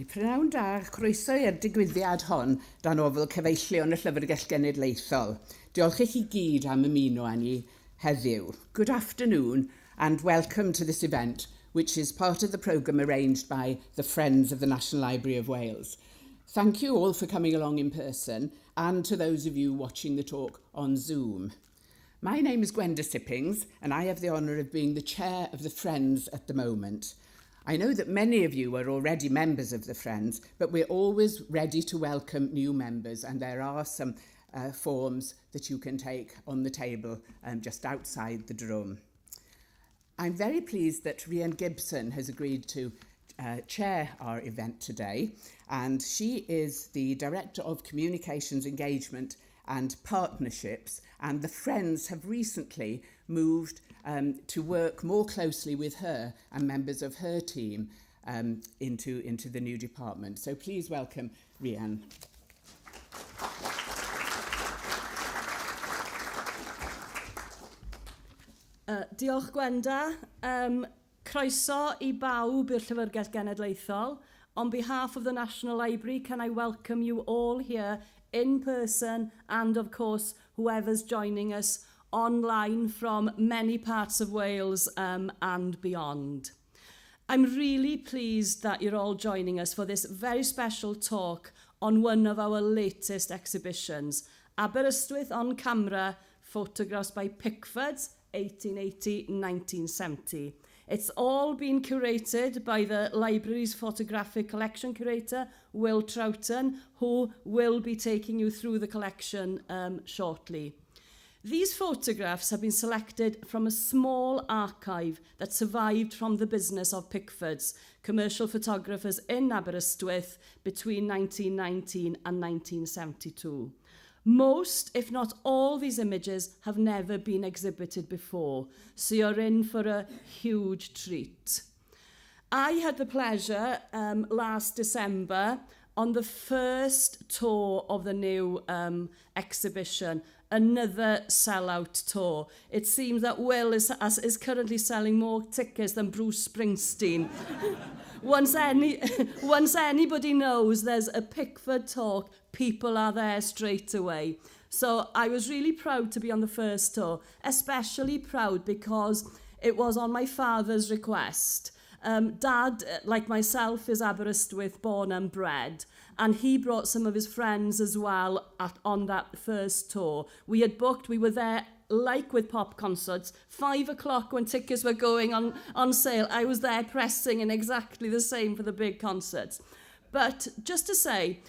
Prynawn da, croeso i'r digwyddiad hon dan ofel cyfeillion y Llyfrgell Genedlaethol. Diolch i chi gyd am ymuno â ni heddiw. Good afternoon and welcome to this event, which is part of the programme arranged by the Friends of the National Library of Wales. Thank you all for coming along in person and to those of you watching the talk on Zoom. My name is Gwenda Sippings and I have the honour of being the chair of the Friends at the moment. I know that many of you are already members of the Friends, but we're always ready to welcome new members, and there are some forms that you can take on the table just outside the drum. I'm very pleased that Rhian Gibson has agreed to chair our event today, and she is the Director of Communications Engagement and Partnerships, and the Friends have recently moved to work more closely with her and members of her team into the new department. So please welcome Rhian. Diolch Gwenda. Croeso I bawb i'r Llyfrgell Genedlaethol. On behalf of the National Library, can I welcome you all here in person and, of course, whoever's joining us online from many parts of Wales and beyond. I'm really pleased that you're all joining us for this very special talk on one of our latest exhibitions, Aberystwyth on Camera, photographs by Pickfords, 1880-1970. It's all been curated by the library's photographic collection curator, Wil Troughton, who will be taking you through the collection shortly. These photographs have been selected from a small archive that survived from the business of Pickfords, commercial photographers in Aberystwyth between 1919 and 1972. Most, if not all, these images have never been exhibited before, so you're in for a huge treat. I had the pleasure last December on the first tour of the new exhibition, another sellout tour. It seems that Wil is currently selling more tickets than Bruce Springsteen. Once anybody knows there's a Pickford talk, people are there straight away. So I was really proud to be on the first tour, especially proud because it was on my father's request. Dad, like myself, is Aberystwyth born and bred, and he brought some of his friends as well on that first tour. We were there like with pop concerts, 5 o'clock when tickets were going on sale. I was there pressing, and exactly the same for the big concerts. But just to say,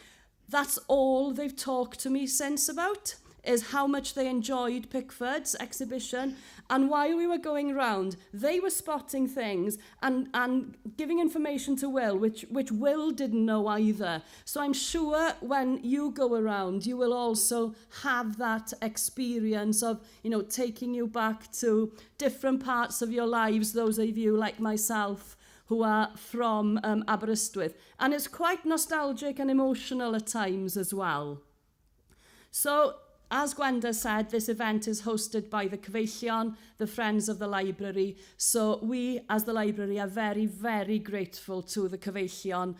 that's all they've talked to me since about, is how much they enjoyed Pickford's exhibition. And while we were going around, they were spotting things and giving information to Wil, which Wil didn't know either. So I'm sure when you go around, you will also have that experience of, taking you back to different parts of your lives, those of you like myself who are from Aberystwyth. And it's quite nostalgic and emotional at times as well. So, as Gwenda said, this event is hosted by the Cyfeillion, the Friends of the Library. So we, as the library, are very, very grateful to the Cyfeillion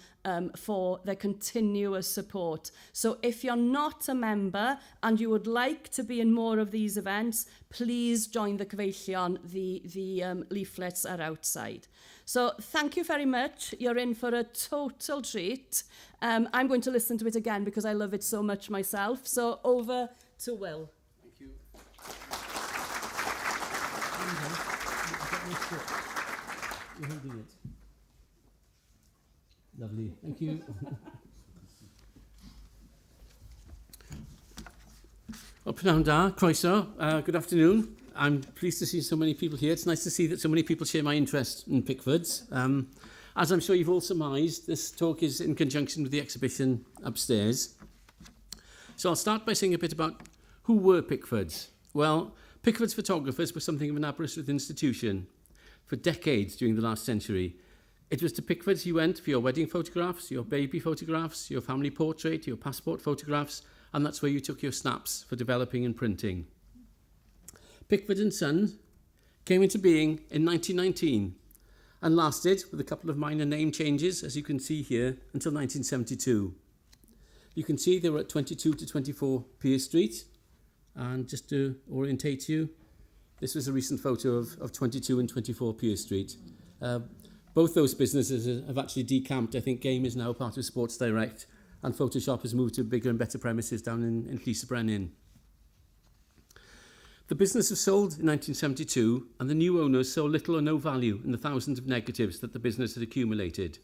for their continuous support. So if you're not a member and you would like to be in more of these events, please join the Cyfeillion. The leaflets are outside. So thank you very much. You're in for a total treat. I'm going to listen to it again because I love it so much myself. So over to Wil. Thank you. You're holding it. Lovely. Thank you. Well, prynawn da, croeso. Good afternoon. I'm pleased to see so many people here. It's nice to see that so many people share my interest in Pickfords. As I'm sure you've all surmised, this talk is in conjunction with the exhibition upstairs. So I'll start by saying a bit about who were Pickfords. Well, Pickfords photographers were something of an Aberystwyth institution. For decades during the last century, it was to Pickfords you went for your wedding photographs, your baby photographs, your family portrait, your passport photographs, and that's where you took your snaps for developing and printing. Pickford & Son came into being in 1919 and lasted, with a couple of minor name changes, as you can see here, until 1972. You can see they were at 22 to 24 Pier Street, and just to orientate you, this was a recent photo of 22 and 24 Pier Street. Both those businesses have actually decamped. I think Game is now part of Sports Direct, and Photoshop has moved to bigger and better premises down in Llyfrgell. The business was sold in 1972, and the new owners saw little or no value in the thousands of negatives that the business had accumulated.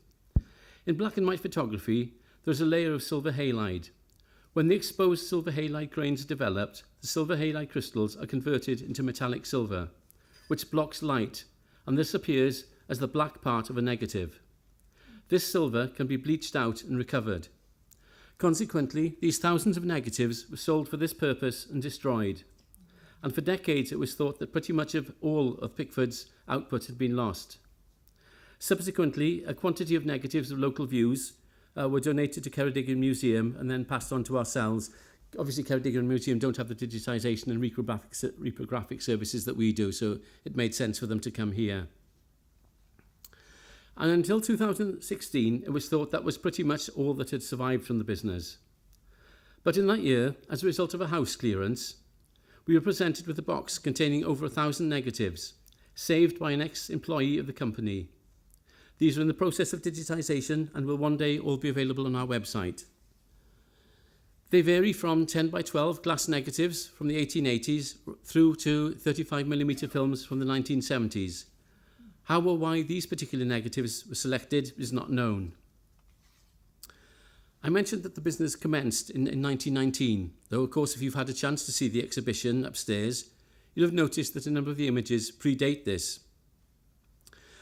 In black and white photography, there is a layer of silver halide. When the exposed silver halide grains are developed, the silver halide crystals are converted into metallic silver, which blocks light, and this appears as the black part of a negative. This silver can be bleached out and recovered. Consequently, these thousands of negatives were sold for this purpose and destroyed. And for decades it was thought that pretty much of all of Pickford's output had been lost. Subsequently, a quantity of negatives of local views were donated to Curadur Museum and then passed on to ourselves. Obviously, Curadur Museum don't have the digitisation and reprographic services that we do, so it made sense for them to come here. And until 2016, it was thought that was pretty much all that had survived from the business. But in that year, as a result of a house clearance, we were presented with a box containing over 1,000 negatives, saved by an ex-employee of the company. These are in the process of digitisation and will one day all be available on our website. They vary from 10 by 12 glass negatives from the 1880s through to 35mm films from the 1970s. How or why these particular negatives were selected is not known. I mentioned that the business commenced in 1919, though of course if you've had a chance to see the exhibition upstairs, you'll have noticed that a number of the images predate this.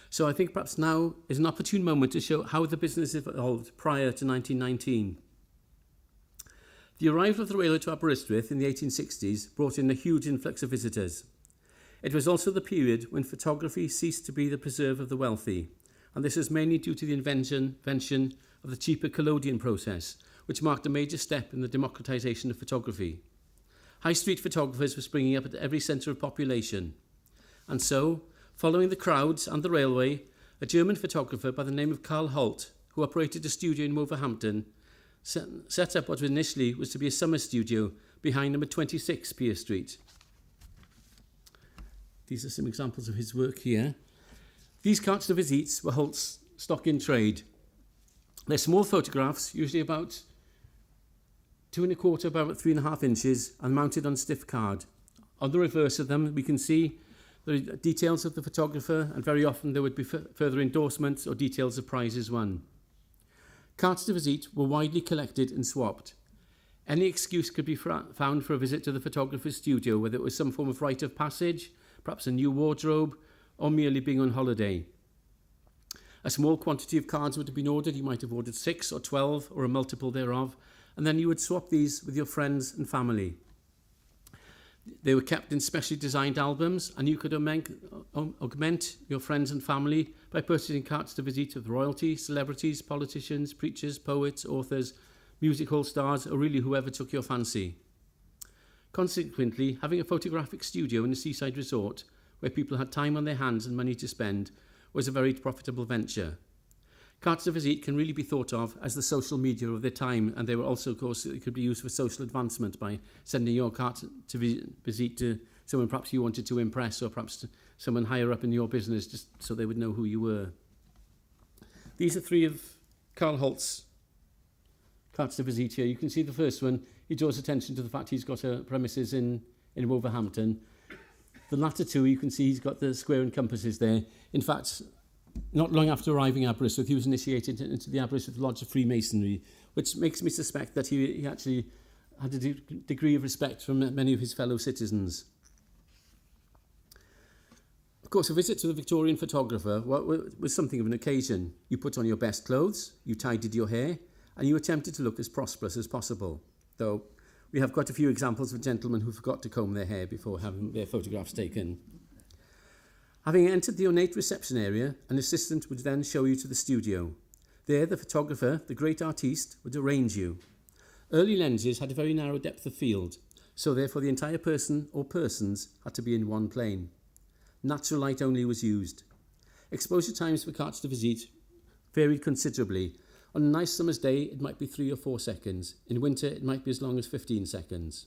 So I think perhaps now is an opportune moment to show how the business evolved prior to 1919. The arrival of the railway to Aberystwyth in the 1860s brought in a huge influx of visitors. It was also the period when photography ceased to be the preserve of the wealthy, and this was mainly due to the invention of the cheaper collodion process, which marked a major step in the democratisation of photography. High street photographers were springing up at every centre of population. And so, following the crowds and the railway, a German photographer by the name of Karl Holt, who operated a studio in Wolverhampton, set up what initially was to be a summer studio behind number 26 Pier Street. These are some examples of his work here. These cartes de visites were Holt's stock in trade. They're small photographs, usually about 2 1/4 by about 3.5 inches, and mounted on stiff card. On the reverse of them, we can see the details of the photographer, and very often there would be further endorsements or details of prizes won. Cartes de visite were widely collected and swapped. Any excuse could be found for a visit to the photographer's studio, whether it was some form of rite of passage, perhaps a new wardrobe, or merely being on holiday. A small quantity of cards would have been ordered. You might have ordered 6 or 12 or a multiple thereof, and then you would swap these with your friends and family. They were kept in specially designed albums, and you could augment your friends and family by purchasing cartes de visite of royalty, celebrities, politicians, preachers, poets, authors, music hall stars, or really whoever took your fancy. Consequently, having a photographic studio in a seaside resort where people had time on their hands and money to spend was a very profitable venture. Cartes de visite can really be thought of as the social media of their time, and they were also, of course, it could be used for social advancement by sending your carte de visite to someone perhaps you wanted to impress, or perhaps to someone higher up in your business, just so they would know who you were. These are 3 of Karl Holt's cartes de visite here. You can see the first one. He draws attention to the fact he's got a premises in Wolverhampton. The latter 2, you can see he's got the square and compasses there. In fact, not long after arriving at Aberystwyth, he was initiated into the Aberystwyth Lodge of Freemasonry, which makes me suspect that he actually had a degree of respect from many of his fellow citizens. Of course, a visit to the Victorian photographer was something of an occasion. You put on your best clothes, you tidied your hair, and you attempted to look as prosperous as possible, though we have quite a few examples of gentlemen who forgot to comb their hair before having their photographs taken. Having entered the ornate reception area, an assistant would then show you to the studio. There, the photographer, the great artiste, would arrange you. Early lenses had a very narrow depth of field, so therefore the entire person or persons had to be in one plane. Natural light only was used. Exposure times for cartes de visite varied considerably. On a nice summer's day, it might be 3 or 4 seconds. In winter, it might be as long as 15 seconds.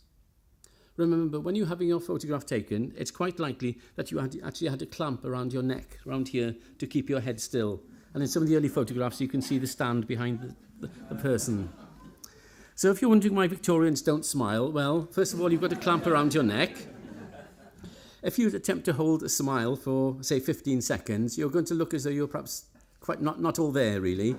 Remember, when you're having your photograph taken, it's quite likely that you actually had a clamp around your neck, around here, to keep your head still. And in some of the early photographs, you can see the stand behind the person. So if you're wondering why Victorians don't smile, well, first of all, you've got a clamp around your neck. If you attempt to hold a smile for, say, 15 seconds, you're going to look as though you're perhaps quite not all there, really.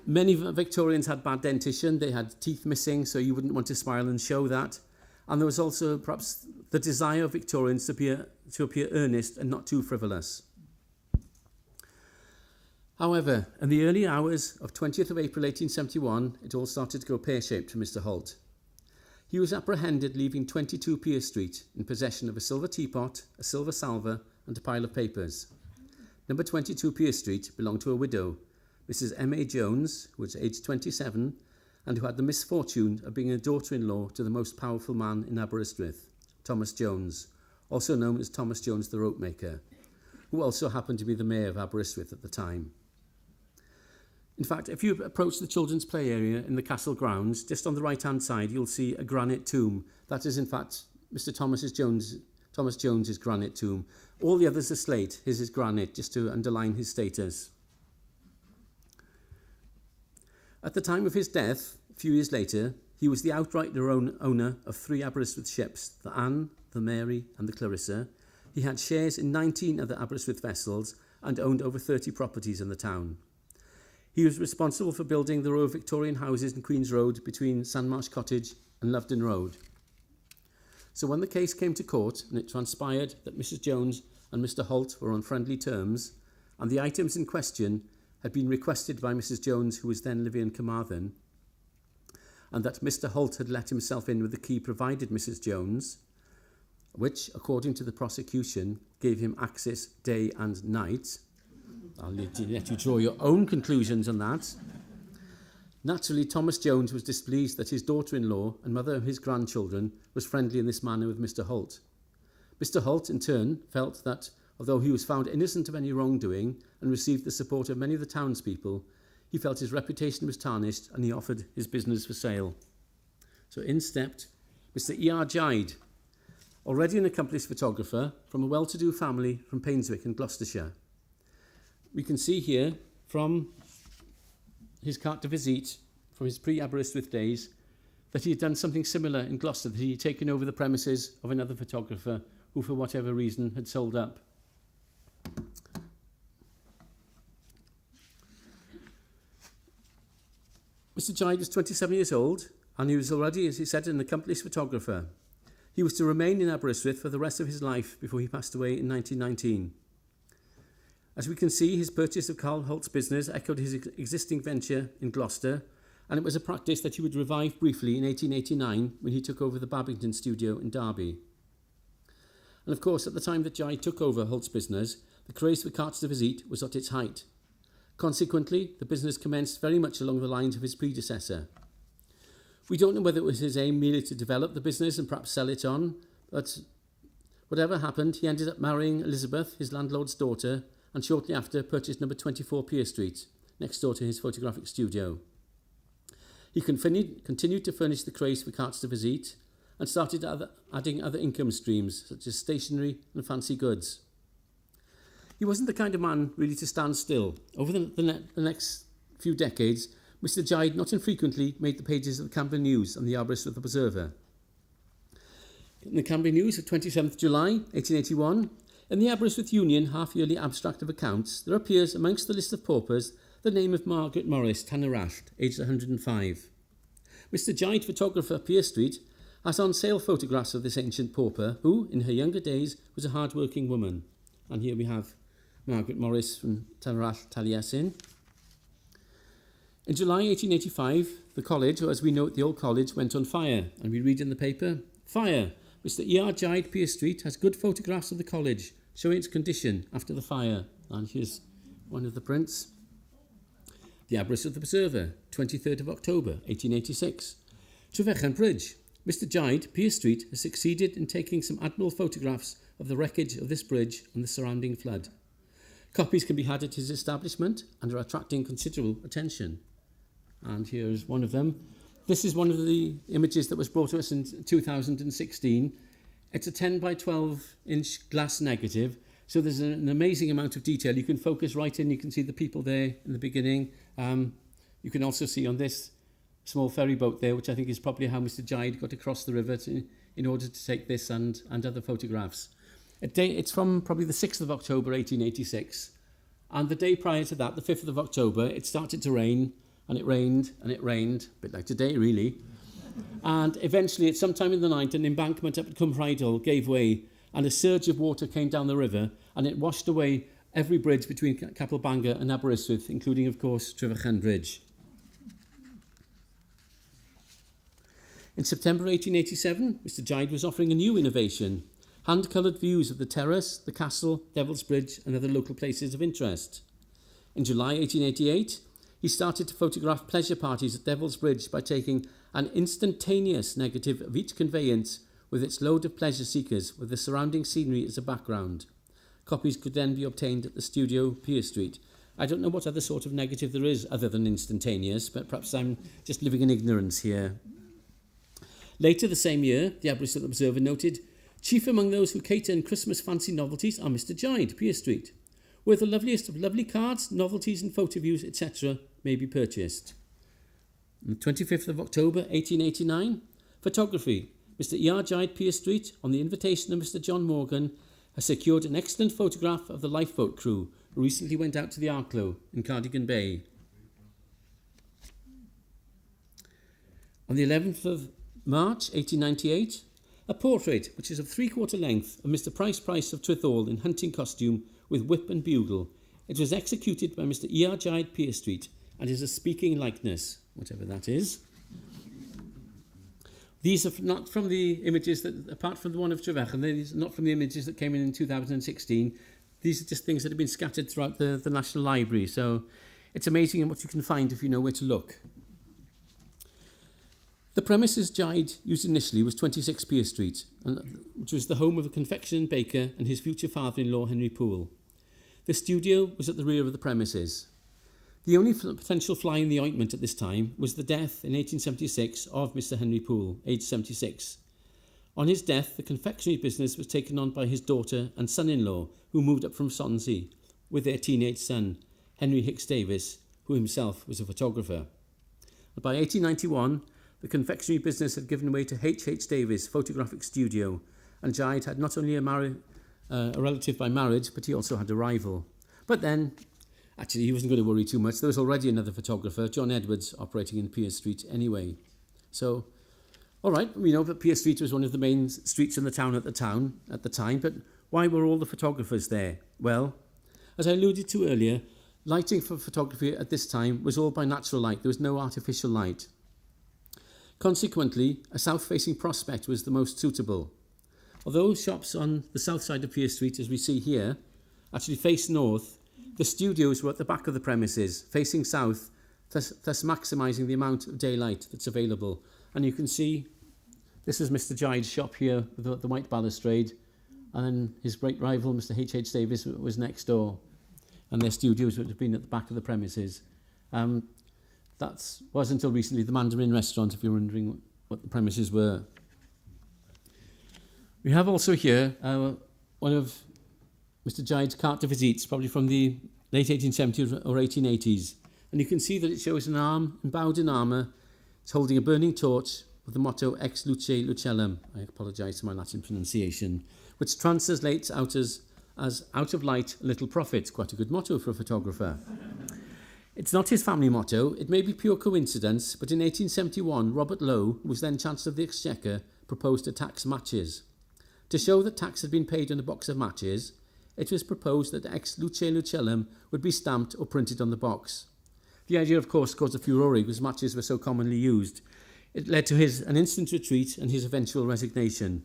Many Victorians had bad dentition. They had teeth missing, so you wouldn't want to smile and show that. And there was also perhaps the desire of Victorians to appear earnest and not too frivolous. However, in the early hours of 20th of April 1871, it all started to go pear-shaped for Mr. Holt. He was apprehended leaving 22 Pier Street in possession of a silver teapot, a silver salver and a pile of papers. Number 22 Pier Street belonged to a widow, Mrs. M.A. Jones, who was aged 27 and who had the misfortune of being a daughter-in-law to the most powerful man in Aberystwyth, Thomas Jones, also known as Thomas Jones the ropemaker, who also happened to be the mayor of Aberystwyth at the time. In fact, if you approach the children's play area in the castle grounds, just on the right-hand side, you'll see a granite tomb. That is, in fact, Mr. Thomas Jones's granite tomb. All the others are slate. His is granite, just to underline his status. At the time of his death, a few years later, he was the outright owner of 3 Aberystwyth ships, the Anne, the Mary and the Clarissa. He had shares in 19 other Aberystwyth vessels and owned over 30 properties in the town. He was responsible for building the row of Victorian houses in Queen's Road between Sandmarsh Cottage and Lovedon Road. So when the case came to court and it transpired that Mrs. Jones and Mr. Holt were on friendly terms and the items in question had been requested by Mrs. Jones, who was then living in Carmarthen, and that Mr. Holt had let himself in with the key provided Mrs. Jones, which, according to the prosecution, gave him access day and night. I'll let you draw your own conclusions on that. Naturally, Thomas Jones was displeased that his daughter-in-law and mother of his grandchildren was friendly in this manner with Mr. Holt. Mr. Holt, in turn, felt that, although he was found innocent of any wrongdoing and received the support of many of the townspeople, he felt his reputation was tarnished and he offered his business for sale. So in stepped Mr. E.R. Gide, already an accomplished photographer from a well-to-do family from Painswick in Gloucestershire. We can see here from his carte de visite from his pre-Aberystwyth days that he had done something similar in Gloucester, that he had taken over the premises of another photographer who, for whatever reason, had sold up. Mr. Gide was 27 years old and he was already, as he said, an accomplished photographer. He was to remain in Aberystwyth for the rest of his life before he passed away in 1919. As we can see, his purchase of Carl Holt's business echoed his existing venture in Gloucester, and it was a practice that he would revive briefly in 1889 when he took over the Babington studio in Derby. And of course, at the time that Gide took over Holt's business, the craze for cartes de visite was at its height. Consequently, the business commenced very much along the lines of his predecessor. We don't know whether it was his aim merely to develop the business and perhaps sell it on, but whatever happened, he ended up marrying Elizabeth, his landlord's daughter, and shortly after purchased number 24 Pier Street, next door to his photographic studio. He continued to furnish the craze for cartes de visite and started adding other income streams, such as stationery and fancy goods. He wasn't the kind of man really to stand still. Over the next few decades, Mr. Gide not infrequently made the pages of the Cambrian News and the Aberystwyth Observer. In the Cambrian News of 27th July 1881, in the Aberystwyth Union half-yearly abstract of accounts, there appears amongst the list of paupers the name of Margaret Morris, Tanarallt, aged 105. Mr. Gide, photographer, Pier Street, has on sale photographs of this ancient pauper, who, in her younger days, was a hard-working woman. And here we have Margaret Morris from Tanarallt, Taliesin. In July 1885, the college, or as we know it, the old college, went on fire, and we read in the paper, "Fire! Mr. E.R. Gide, Pier Street, has good photographs of the college, showing its condition after the fire." And here's one of the prints. The Aberystwyth Observer, 23rd of October, 1886. To Fechan Bridge. Mr. Gide, Pier Street, has succeeded in taking some admirable photographs of the wreckage of this bridge and the surrounding flood. Copies can be had at his establishment and are attracting considerable attention. And here is one of them. This is one of the images that was brought to us in 2016. It's a 10 by 12 inch glass negative, so there's an amazing amount of detail. You can focus right in, you can see the people there in the beginning. You can also see on this small ferry boat there, which I think is probably how Mr. Gide got across the river in order to take this and other photographs. It's from probably the 6th of October 1886, and the day prior to that, the 5th of October, it started to rain, and it rained, and it rained, a bit like today really. And eventually, at some time in the night, an embankment up at Cymru gave way, and a surge of water came down the river, and it washed away every bridge between Capelbangor and Aberystwyth, including, of course, Fechan Bridge. In September 1887, Mr. Gide was offering a new innovation, hand-coloured views of the terrace, the castle, Devil's Bridge, and other local places of interest. In July 1888, he started to photograph pleasure parties at Devil's Bridge by taking an instantaneous negative of each conveyance with its load of pleasure seekers with the surrounding scenery as a background. Copies could then be obtained at the studio, Pier Street. I don't know what other sort of negative there is other than instantaneous, but perhaps I'm just living in ignorance here. Later the same year, the Aberystwyth Observer noted, "Chief among those who cater in Christmas fancy novelties are Mr. Gide, Pier Street, where the loveliest of lovely cards, novelties and photo views, etc. may be purchased." On the 25th of October 1889, photography. Mr. E.R. Gide, Pier Street, on the invitation of Mr. John Morgan, has secured an excellent photograph of the lifeboat crew who recently went out to the Arklow in Cardigan Bay. On the 11th of March 1898, a portrait, which is of 3/4 length, of Mr. Price of Trithall in hunting costume with whip and bugle. It was executed by Mr. E.R. Gide, Pier Street, and is a speaking likeness, whatever that is. These are not from the images that, apart from the one of Trevechan, these are not from the images that came in 2016. These are just things that have been scattered throughout the National Library. So it's amazing what you can find if you know where to look. The premises Gide used initially was 26 Pier Street, which was the home of a confectioner and baker and his future father-in-law, Henry Poole. The studio was at the rear of the premises. The only potential fly in the ointment at this time was the death in 1876 of Mr. Henry Poole, aged 76. On his death, the confectionery business was taken on by his daughter and son-in-law, who moved up from Swansea, with their teenage son, Henry Hicks Davis, who himself was a photographer. By 1891, the confectionery business had given way to H. Davis Photographic Studio, and Gide had not only a relative by marriage, but he also had a rival. But then, actually, he wasn't going to worry too much. There was already another photographer, John Edwards, operating in Pier Street anyway. So, all right, we know that Pier Street was one of the main streets in the town at the time, but why were all the photographers there? Well, as I alluded to earlier, lighting for photography at this time was all by natural light. There was no artificial light. Consequently, a south-facing prospect was the most suitable. Although shops on the south side of Pier Street, as we see here, actually face north, the studios were at the back of the premises, facing south, thus maximising the amount of daylight that's available. And you can see, this is Mr. Gide's shop here with the white balustrade, and then his great rival, Mr. H. Davis, was next door, and their studios would have been at the back of the premises. That was until recently the Mandarin restaurant, if you're wondering what the premises were. We have also here one of Mr. Gide's carte de visites, probably from the late 1870s or 1880s. And you can see that it shows an arm, embowed in armour. It's holding a burning torch with the motto Ex Luce Lucellum. I apologise for my Latin pronunciation, which translates out as out of light, little profit. Quite a good motto for a photographer. It's not his family motto. It may be pure coincidence, but in 1871, Robert Lowe, who was then Chancellor of the Exchequer, proposed to tax matches. To show that tax had been paid on a box of matches, it was proposed that Ex Luce Lucellum would be stamped or printed on the box. The idea, of course, caused a furore because matches were so commonly used. It led to an instant retreat and his eventual resignation.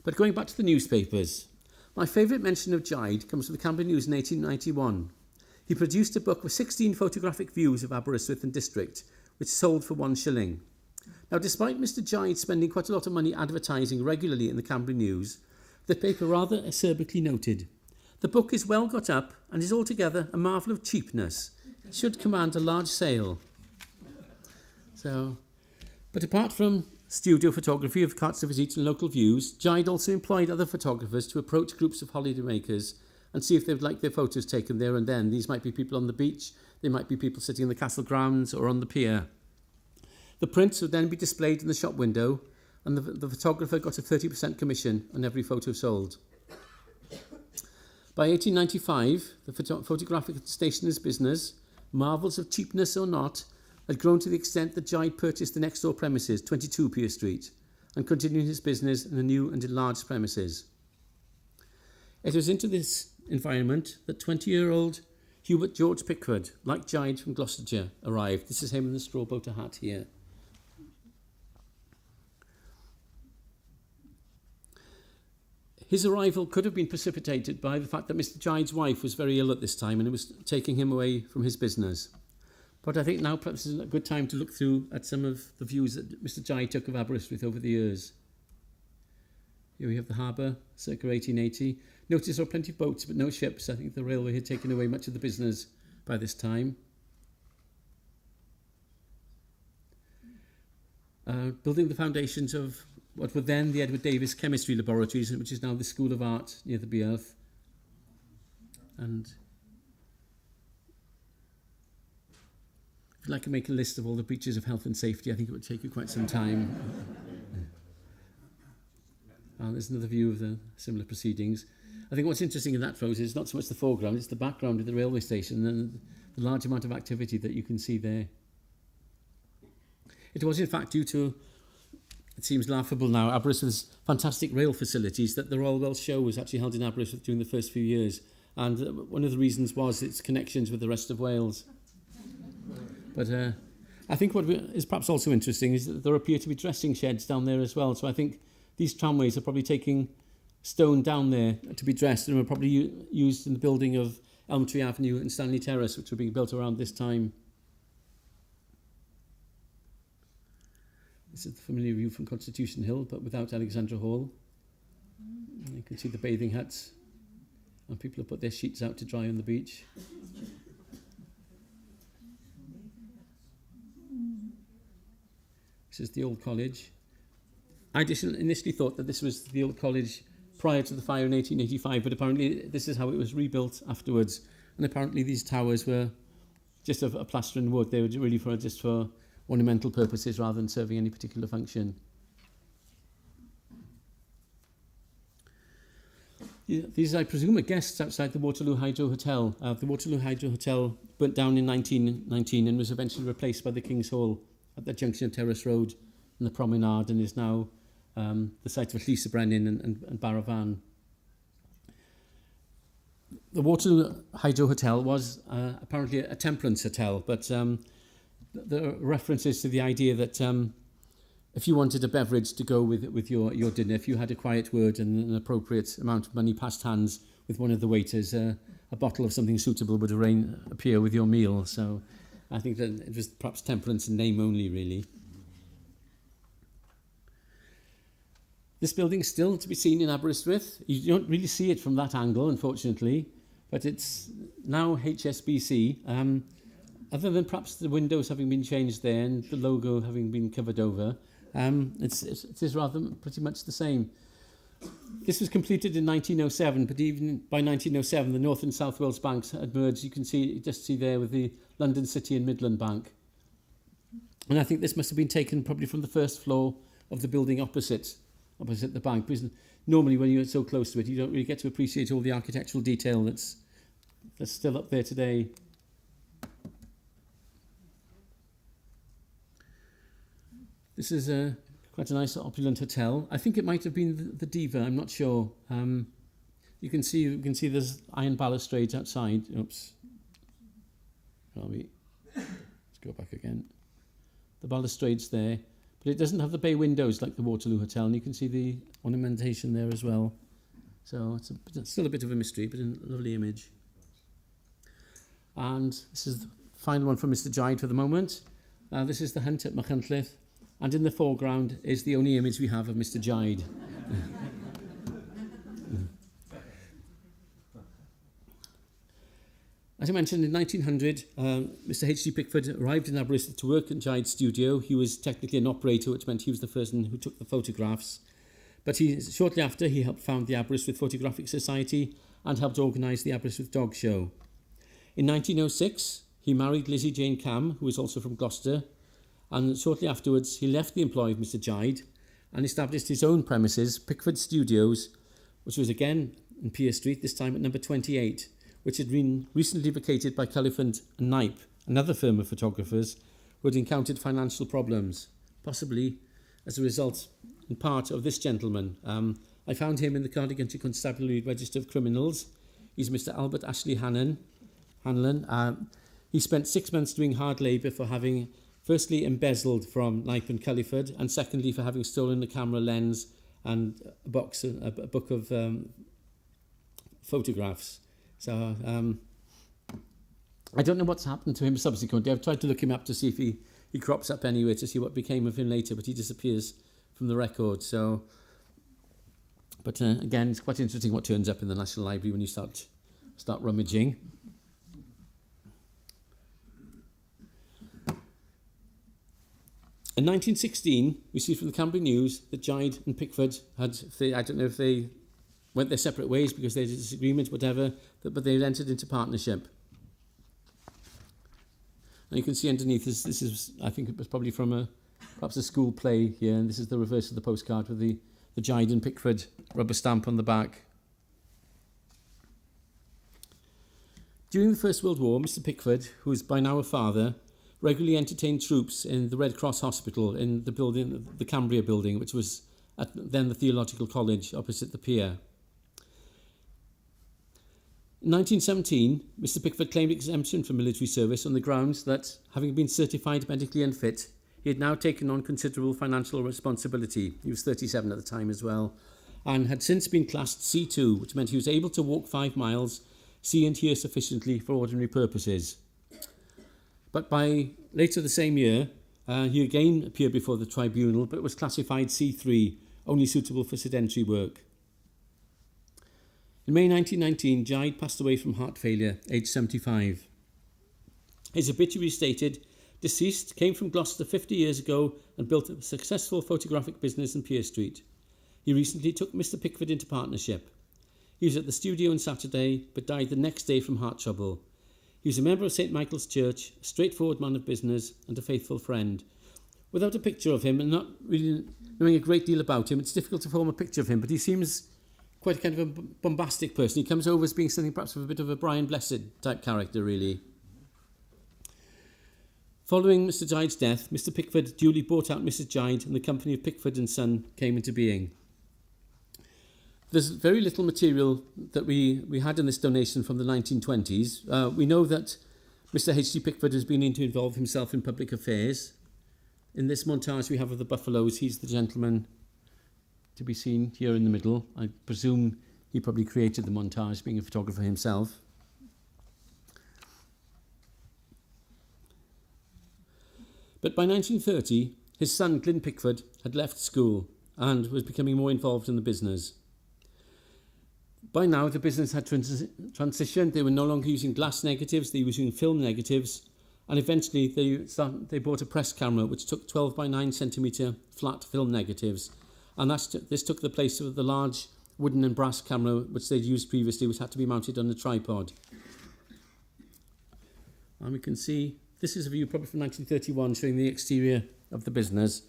But going back to the newspapers, my favourite mention of Gide comes from the Cambrian News in 1891. He produced a book with 16 photographic views of Aberystwyth and district, which sold for 1 shilling. Now, despite Mr. Gide spending quite a lot of money advertising regularly in the Cambrian News, the paper rather acerbically noted, The book is well got up and is altogether a marvel of cheapness. It should command a large sale. But apart from studio photography of carts of visits and local views, Gide also employed other photographers to approach groups of holidaymakers and see if they'd like their photos taken there and then. These might be people on the beach, they might be people sitting in the castle grounds or on the pier. The prints would then be displayed in the shop window, and the photographer got a 30% commission on every photo sold. By 1895, the photographic stationer's business, marvels of cheapness or not, had grown to the extent that Gide purchased the next door premises, 22 Pier Street, and continued his business in the new and enlarged premises. It was into this environment that 20-year-old Hubert George Pickford, like Gide from Gloucestershire, arrived. This is him in the straw boater hat here. His arrival could have been precipitated by the fact that Mr. Gide's wife was very ill at this time and it was taking him away from his business. But I think now perhaps is a good time to look through at some of the views that Mr. Gide took of Aberystwyth over the years. Here we have the harbour, circa 1880. Notice there are plenty of boats but no ships. I think the railway had taken away much of the business by this time. Building the foundations of what were then the Edward Davies Chemistry Laboratories, which is now the School of Art near the Mae'r. And if you'd like to make a list of all the breaches of health and safety, I think it would take you quite some time. There's another view of the similar proceedings. I think what's interesting in that photo is not so much the foreground, it's the background of the railway station and the large amount of activity that you can see there. It was in fact due to, it seems laughable now, Aberystwyth's fantastic rail facilities that the Royal Welsh Show was actually held in Aberystwyth during the first few years. And one of the reasons was its connections with the rest of Wales. But I think what is perhaps also interesting is that there appear to be dressing sheds down there as well. So I think these tramways are probably taking stone down there to be dressed and were probably used in the building of Elm Tree Avenue and Stanley Terrace, which were being built around this time. This is the familiar view from Constitution Hill, but without Alexandra Hall. And you can see the bathing huts, and people have put their sheets out to dry on the beach. This is the old college. I initially thought that this was the old college prior to the fire in 1885, but apparently this is how it was rebuilt afterwards. And apparently these towers were just of a plaster and wood. They were really just for ornamental purposes rather than serving any particular function. Yeah, these, I presume, are guests outside the Waterloo Hydro Hotel. The Waterloo Hydro Hotel burnt down in 1919 and was eventually replaced by the King's Hall at the junction of Terrace Road and the Promenade, and is now the site of Llys y Brenin and Barafan. The Waterloo Hydro Hotel was apparently a temperance hotel, but there are references to the idea that if you wanted a beverage to go with your dinner, if you had a quiet word and an appropriate amount of money passed hands with one of the waiters, a bottle of something suitable would appear with your meal. So I think that it was perhaps temperance in name only, really. This building is still to be seen in Aberystwyth. You don't really see it from that angle, unfortunately, but it's now HSBC. Other than perhaps the windows having been changed there and the logo having been covered over, it is rather pretty much the same. This was completed in 1907, but even by 1907, the North and South Wales banks had merged. You can just see there with the London City and Midland Bank. And I think this must have been taken probably from the first floor of the building opposite the bank, because normally when you're so close to it, you don't really get to appreciate all the architectural detail that's still up there today. This is quite a nice opulent hotel. I think it might have been the Diva, I'm not sure. You can see there's iron balustrades outside. Oops. Let's go back again. The balustrades there. But it doesn't have the bay windows like the Waterloo Hotel, and you can see the ornamentation there as well. So it's still a bit of a mystery, but a lovely image. And this is the final one from Mr. Gide for the moment. This is the hunt at Machynlleth, and in the foreground is the only image we have of Mr. Gide. As I mentioned, in 1900, Mr. H.G. Pickford arrived in Aberystwyth to work in Gide's studio. He was technically an operator, which meant he was the person who took the photographs. But shortly after, he helped found the Aberystwyth Photographic Society and helped organise the Aberystwyth Dog Show. In 1906, he married Lizzie Jane Cam, who was also from Gloucester, and shortly afterwards, he left the employ of Mr. Gide and established his own premises, Pickford Studios, which was again in Pier Street, this time at number 28, which had been recently vacated by Culliford and Knipe, another firm of photographers who had encountered financial problems, possibly as a result, in part, of this gentleman. I found him in the Cardigan Constabulary Register of Criminals. He's Mr. Albert Ashley Hanlon. He spent 6 months doing hard labour for having firstly embezzled from Knipe and Culliford, and secondly for having stolen a camera lens and a book of photographs. So I don't know what's happened to him subsequently. I've tried to look him up to see if he crops up anywhere, to see what became of him later, but he disappears from the record. So, but again, it's quite interesting what turns up in the National Library when you start rummaging. In 1916, we see from the Cambrian News that Gide and Pickford had, I don't know if they went their separate ways because there's a disagreement, whatever, but they entered into partnership. And you can see underneath, this is, I think it was probably from perhaps a school play here, and this is the reverse of the postcard with the Gide and Pickford rubber stamp on the back. During the First World War, Mr. Pickford, who is by now a father, regularly entertained troops in the Red Cross Hospital in the building, the Cambria building, which was then the Theological College opposite the pier. In 1917, Mr. Pickford claimed exemption from military service on the grounds that, having been certified medically unfit, he had now taken on considerable financial responsibility. He was 37 at the time as well, and had since been classed C2, which meant he was able to walk 5 miles, see and hear sufficiently for ordinary purposes. But by later the same year, he again appeared before the tribunal, but was classified C3, only suitable for sedentary work. In May 1919, Gide passed away from heart failure, aged 75. His obituary stated, "Deceased, came from Gloucester 50 years ago and built a successful photographic business in Pier Street. He recently took Mr. Pickford into partnership. He was at the studio on Saturday, but died the next day from heart trouble. He was a member of St. Michael's Church, a straightforward man of business and a faithful friend." Without a picture of him and not really knowing a great deal about him, it's difficult to form a picture of him, but he seems quite kind of a bombastic person. He comes over as being something perhaps of a bit of a Brian Blessed type character, really. Following Mr. Gide's death, Mr. Pickford duly bought out Mrs. Gide and the company of Pickford and Son came into being. There's very little material that we had in this donation from the 1920s. We know that Mr. H.G. Pickford has been to involve himself in public affairs. In this montage we have of the buffaloes, he's the gentleman to be seen here in the middle. I presume he probably created the montage, being a photographer himself. But by 1930, his son, Glyn Pickford, had left school and was becoming more involved in the business. By now, the business had transitioned. They were no longer using glass negatives, they were using film negatives, and eventually they bought a press camera which took 12 by 9 centimetre flat film negatives, and this took the place of the large wooden and brass camera which they'd used previously, which had to be mounted on a tripod. And we can see, this is a view probably from 1931 showing the exterior of the business.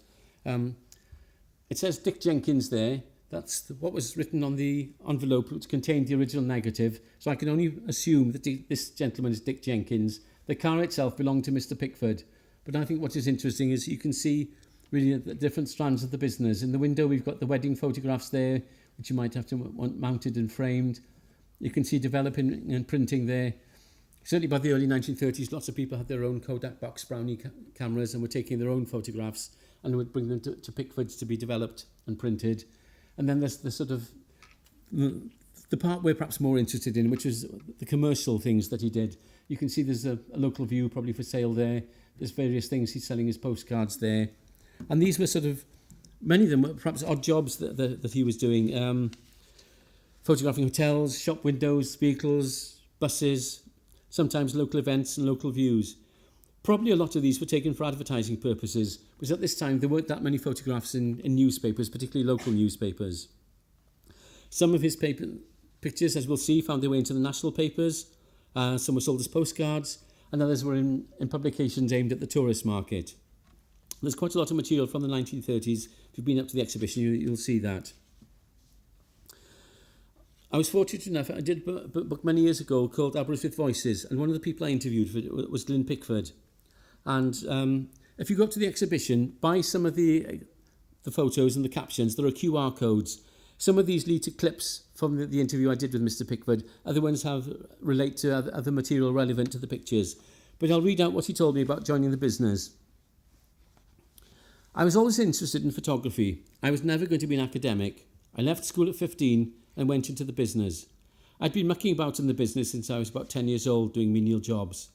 It says Dick Jenkins there. That's what was written on the envelope which contained the original negative. So I can only assume that this gentleman is Dick Jenkins. The car itself belonged to Mr. Pickford. But I think what is interesting is you can see really the different strands of the business. In the window we've got the wedding photographs there, which you might have to want mounted and framed. You can see developing and printing there. Certainly by the early 1930s, lots of people had their own Kodak box Brownie cameras and were taking their own photographs and would bring them to Pickford's to be developed and printed. And then there's the sort of, the part we're perhaps more interested in, which is the commercial things that he did. You can see there's a local view probably for sale there. There's various things he's selling his postcards there. And these were sort of, many of them were perhaps odd jobs that he was doing. Photographing hotels, shop windows, vehicles, buses, sometimes local events and local views. Probably a lot of these were taken for advertising purposes, because at this time there weren't that many photographs in newspapers, particularly local newspapers. Some of his pictures, as we'll see, found their way into the national papers, some were sold as postcards, and others were in publications aimed at the tourist market. There's quite a lot of material from the 1930s. If you've been up to the exhibition, you'll see that. I was fortunate enough, I did a book many years ago called Aberystwyth Voices, and one of the people I interviewed was Glyn Pickford. And if you go up to the exhibition, buy some of the photos and the captions. There are QR codes. Some of these lead to clips from the interview I did with Mr. Pickford. Other ones relate to other material relevant to the pictures. But I'll read out what he told me about joining the business. I was always interested in photography. I was never going to be an academic. I left school at 15 and went into the business. I'd been mucking about in the business since I was about 10 years old, doing menial jobs.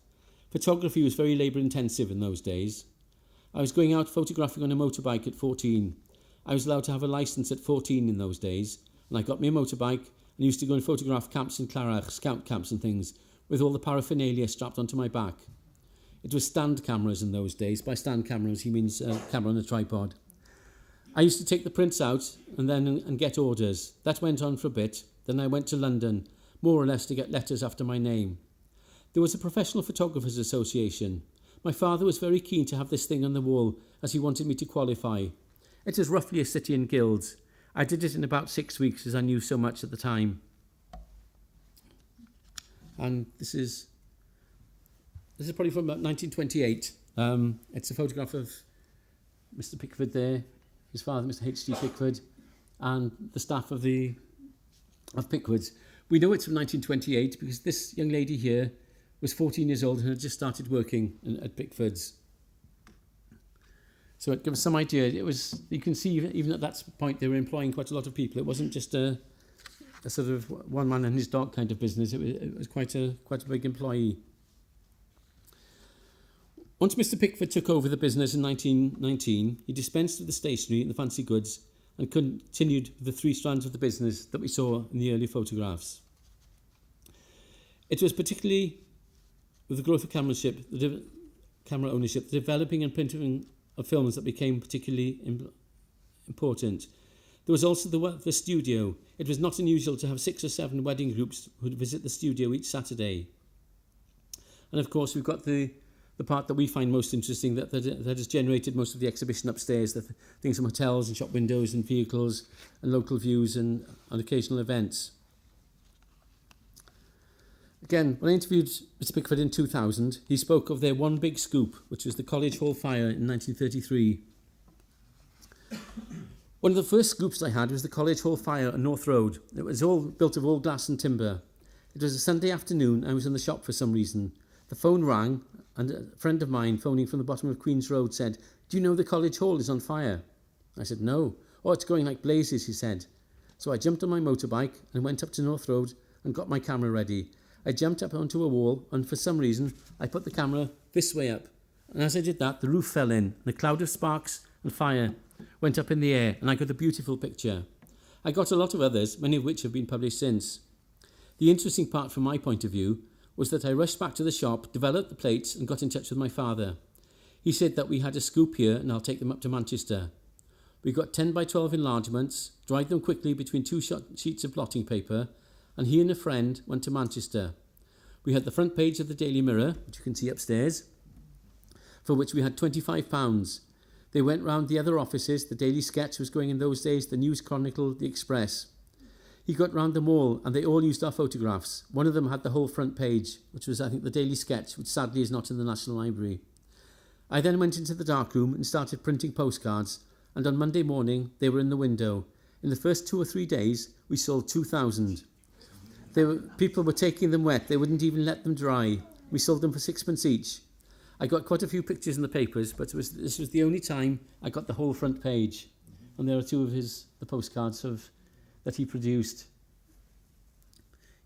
Photography was very labour-intensive in those days. I was going out photographing on a motorbike at 14. I was allowed to have a licence at 14 in those days, and I got me a motorbike and used to go and photograph camps in Clarach, scout camps and things, with all the paraphernalia strapped onto my back. It was stand cameras in those days. By stand cameras, he means camera on a tripod. I used to take the prints out and get orders. That went on for a bit. Then I went to London, more or less to get letters after my name. There was a Professional Photographers Association. My father was very keen to have this thing on the wall, as he wanted me to qualify. It was roughly a city in guilds. I did it in about 6 weeks, as I knew so much at the time. And this is probably from about 1928. It's a photograph of Mr. Pickford there, his father, Mr. H.G. Pickford, and the staff of Pickfords. We know it's from 1928 because this young lady here was 14 years old and had just started working at Pickfords. So it gives us some idea. You can see even at that point they were employing quite a lot of people. It wasn't just a sort of one man and his dog kind of business. It was quite a big employee. Once Mr. Pickford took over the business in 1919, he dispensed with the stationery and the fancy goods and continued with the 3 strands of the business that we saw in the early photographs. It was particularly with the growth of camera ownership, the developing and printing of films that became particularly important. There was also the studio. It was not unusual to have 6 or 7 wedding groups who would visit the studio each Saturday. And of course, we've got the part that we find most interesting that has generated most of the exhibition upstairs, the things from hotels and shop windows and vehicles and local views and occasional events. Again, when I interviewed Mr. Pickford in 2000, he spoke of their one big scoop, which was the College Hall fire in 1933. One of the first scoops I had was the College Hall fire on North Road. It was all built of all glass and timber. It was a Sunday afternoon. I was in the shop for some reason. The phone rang, and a friend of mine phoning from the bottom of Queen's Road said, "Do you know the College Hall is on fire?" I said, "No." "Oh, it's going like blazes," he said. So I jumped on my motorbike and went up to North Road and got my camera ready. I jumped up onto a wall, and for some reason, I put the camera this way up. And as I did that, the roof fell in, and a cloud of sparks and fire went up in the air, and I got a beautiful picture. I got a lot of others, many of which have been published since. The interesting part from my point of view was that I rushed back to the shop, developed the plates, and got in touch with my father. He said that we had a scoop here, and I'll take them up to Manchester. We got 10 by 12 enlargements, dried them quickly between 2 sheets of blotting paper, and he and a friend went to Manchester. We had the front page of the Daily Mirror, which you can see upstairs, for which we had £25. They went round the other offices. The Daily Sketch was going in those days, the News Chronicle, the Express. He got round them all, and they all used our photographs. One of them had the whole front page, which was, I think, the Daily Sketch, which sadly is not in the National Library. I then went into the darkroom and started printing postcards, and on Monday morning, they were in the window. In the first 2 or 3 days, we sold 2,000. People were taking them wet. They wouldn't even let them dry. We sold them for 6p each. I got quite a few pictures in the papers, but this was the only time I got the whole front page. And there are 2 of the postcards that he produced.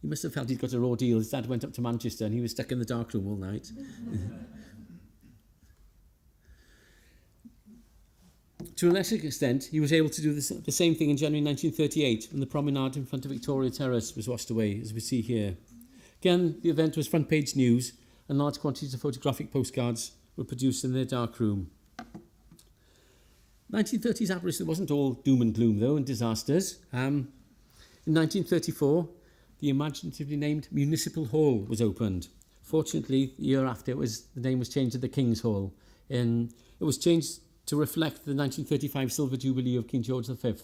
He must have felt he'd got a raw deal. His dad went up to Manchester and he was stuck in the darkroom all night. To a lesser extent, he was able to do the same thing in January 1938 when the promenade in front of Victoria Terrace was washed away, as we see here. Again, the event was front page news and large quantities of photographic postcards were produced in their dark room. 1930s Aberystwyth wasn't all doom and gloom though and disasters. In 1934, the imaginatively named Municipal Hall was opened. Fortunately, the year after, the name was changed to the King's Hall. It was changed to reflect the 1935 Silver Jubilee of King George V.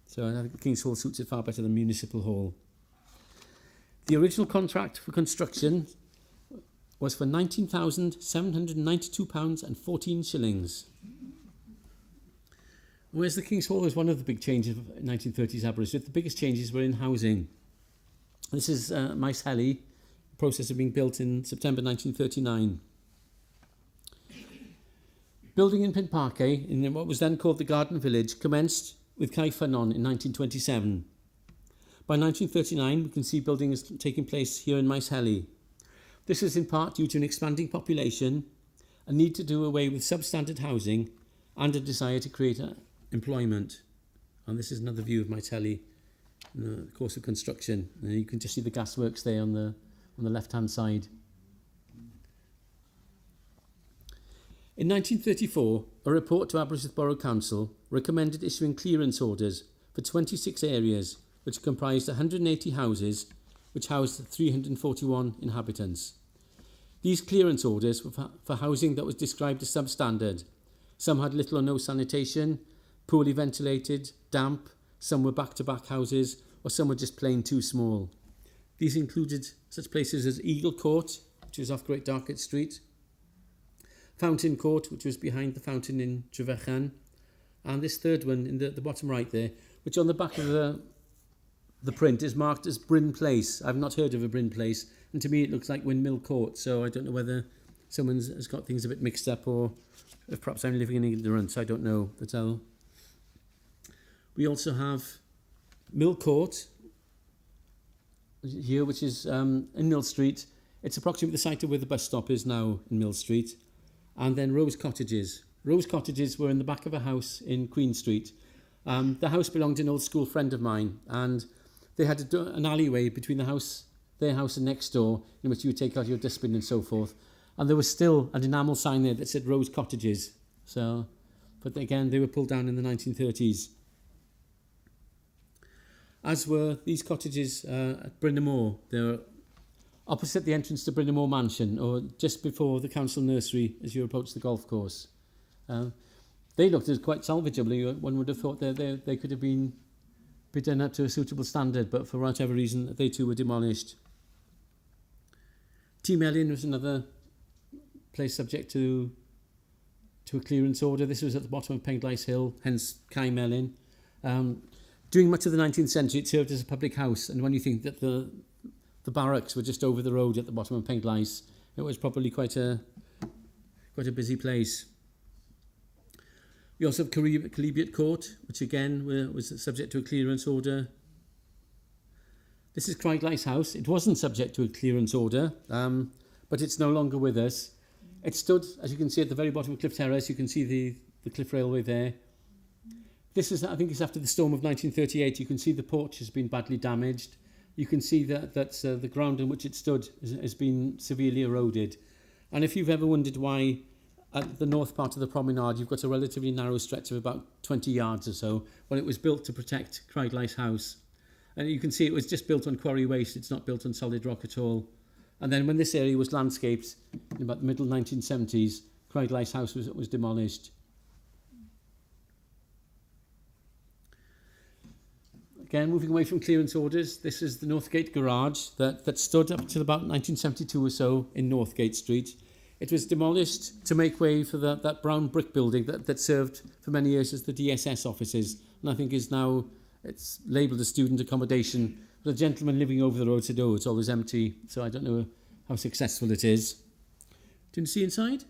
So I think the King's Hall suits it far better than Municipal Hall. The original contract for construction was for £19,792 and 14 shillings. Whereas the King's Hall was one of the big changes of 1930s Aberystwyth, the biggest changes were in housing. This is Mae'r, process of being built in September 1939. Building in Penparcau, in what was then called the Garden Village, commenced with cyfan in 1927. By 1939, we can see building is taking place here in Mae'r. This is in part due to an expanding population, a need to do away with substandard housing, and a desire to create employment. And this is another view of Mae'r in the course of construction. And you can just see the gasworks there on the left-hand side. In 1934, a report to Aberystwyth Borough Council recommended issuing clearance orders for 26 areas, which comprised 180 houses, which housed 341 inhabitants. These clearance orders were for housing that was described as substandard. Some had little or no sanitation, poorly ventilated, damp, some were back-to-back houses, or some were just plain too small. These included such places as Eagle Court, which was off Great Darket Street, Fountain Court, which was behind the fountain in fechan, and this third one in the bottom right there, which on the back of the print is marked as Bryn Place. I've not heard of a Bryn Place, and to me it looks like Windmill Court, so I don't know whether someone has got things a bit mixed up, or if perhaps I'm living in ignorance, I don't know. But we also have Mill Court here, which is in Mill Street. It's approximately the site of where the bus stop is now in Mill Street. And then Rose Cottages. Rose Cottages were in the back of a house in Queen Street. The house belonged to an old school friend of mine, and they had an alleyway between their house and next door, in which you would take out your dustbin and so forth. And there was still an enamel sign there that said Rose Cottages. So, but again, they were pulled down in the 1930s. As were these cottages at Bryn Moor. They were opposite the entrance to Bryn Moor Mansion, or just before the council nursery as you approach the golf course. They looked as quite salvageable. One would have thought they could have been done up to a suitable standard, but for whatever reason, they too were demolished. T Melin was another place subject to a clearance order. This was at the bottom of Penglais Hill, hence Cai Melin. During much of the 19th century, it served as a public house, and when you think that the barracks were just over the road at the bottom of Penglais, it was probably quite a busy place. We also have Celebiate Court, which again was subject to a clearance order. This is Craiglais House. It wasn't subject to a clearance order, but it's no longer with us. It stood, as you can see, at the very bottom of Cliff Terrace. You can see the Cliff Railway there. This is, I think it's after the storm of 1938. You can see the porch has been badly damaged. You can see that the ground on which it stood has been severely eroded. And if you've ever wondered why at the north part of the promenade you've got a relatively narrow stretch of about 20 yards or so, well, it was built to protect Craiglais House. And you can see it was just built on quarry waste. It's not built on solid rock at all. And then when this area was landscaped in about the middle 1970s, Craiglais House was demolished. Again, moving away from clearance orders, this is the Northgate garage that stood up till about 1972 or so in Northgate Street. It was demolished to make way for that brown brick building that served for many years as the DSS offices, and I think is now, it's labelled as student accommodation. But a gentleman living over the road said, oh, it's always empty, so I don't know how successful it is. Didn't see inside?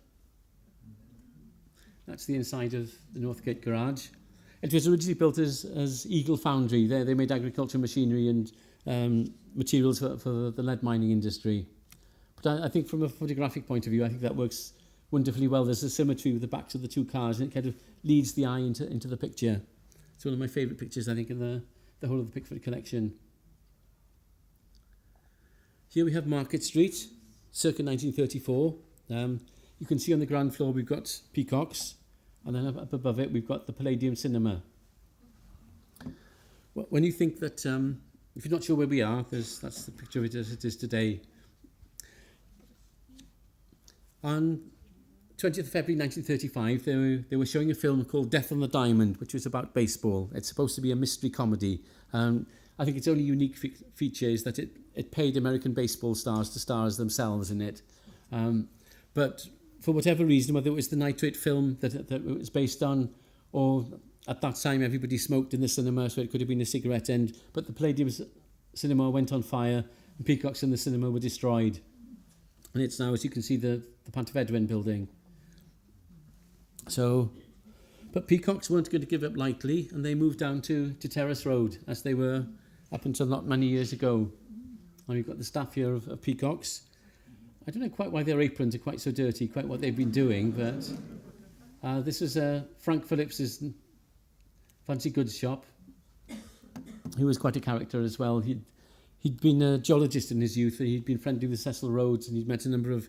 That's the inside of the Northgate garage. It was originally built as Eagle Foundry. They made agricultural machinery and materials for the lead mining industry. But I think from a photographic point of view, I think that works wonderfully well. There's a symmetry with the backs of the two cars, and it kind of leads the eye into the picture. It's one of my favourite pictures, I think, in the whole of the Pickford collection. Here we have Market Street, circa 1934. You can see on the ground floor we've got Peacocks, and then up above it we've got the Palladium Cinema. When you think that, if you're not sure where we are, that's the picture of it as it is today. On 20th of February 1935, they were showing a film called Death on the Diamond, which was about baseball. It's supposed to be a mystery comedy. I think its only unique feature is that it paid American baseball stars to star as themselves in it. But for whatever reason, whether it was the nitrate film that it was based on, or at that time everybody smoked in the cinema, so it could have been a cigarette end, but the Palladium Cinema went on fire, and Peacocks in the cinema were destroyed. And it's now, as you can see, the Pantafedwen building. So, but Peacocks weren't going to give up lightly, and they moved down to Terrace Road, as they were up until not many years ago. And we've got the staff here of Peacocks. I don't know quite why their aprons are quite so dirty, quite what they've been doing, but this is Frank Phillips's fancy goods shop, who was quite a character as well. He'd been a geologist in his youth, and he'd been friendly with Cecil Rhodes, and he'd met a number of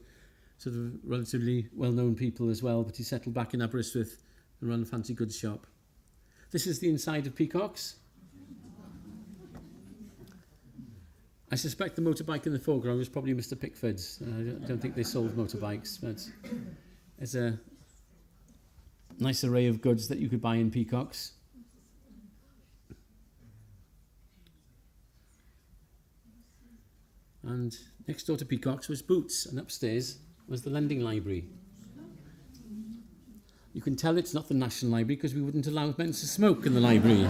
sort of relatively well-known people as well, but he settled back in Aberystwyth and ran a fancy goods shop. This is the inside of Peacocks. I suspect the motorbike in the foreground was probably Mr. Pickfords. I don't think they sold motorbikes, but there's a nice array of goods that you could buy in Peacocks. And next door to Peacocks was Boots, and upstairs was the lending library. You can tell it's not the National Library because we wouldn't allow men to smoke in the library.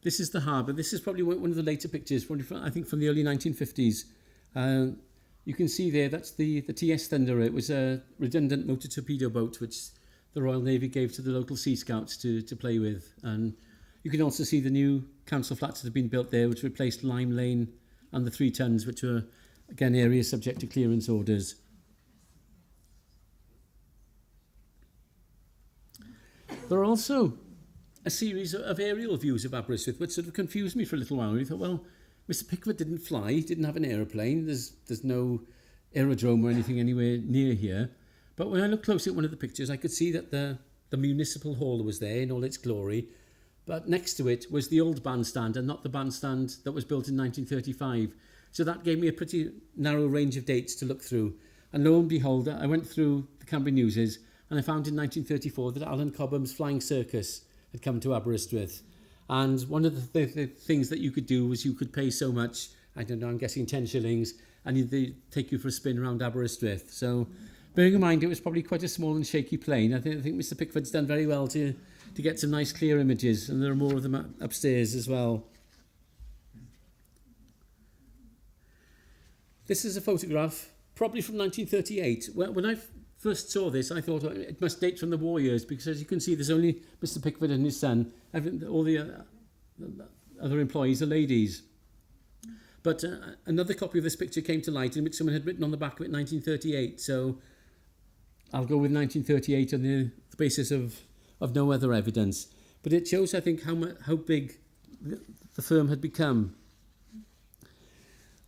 This is the harbour. This is probably one of the later pictures, probably I think from the early 1950s. You can see there, that's the TS Thunder. It was a redundant motor torpedo boat which the Royal Navy gave to the local Sea Scouts to play with. And you can also see the new council flats that have been built there, which replaced Lime Lane and the 3 tons, which were, again, areas subject to clearance orders. There are also a series of aerial views of Aberystwyth, which sort of confused me for a little while. We thought, well, Mr. Pickford didn't fly, didn't have an aeroplane, there's no aerodrome or anything anywhere near here. But when I looked closely at one of the pictures, I could see that the municipal hall was there in all its glory, but next to it was the old bandstand and not the bandstand that was built in 1935. So that gave me a pretty narrow range of dates to look through. And lo and behold, I went through the Cambrian Newses and I found in 1934 that Alan Cobham's Flying Circus had come to Aberystwyth. And one of the things that you could do was you could pay so much, I don't know, I'm guessing 10 shillings, and they'd take you for a spin around Aberystwyth. So bearing in mind it was probably quite a small and shaky plane, I think Mr. Pickford's done very well to get some nice clear images, and there are more of them upstairs as well. This is a photograph, probably from 1938. When I first saw this, I thought it must date from the war years, because as you can see, there's only Mr. Pickford and his son. All the other employees are ladies. But another copy of this picture came to light in which someone had written on the back of it 1938. So I'll go with 1938 on the basis of no other evidence. But it shows, I think, how big the firm had become.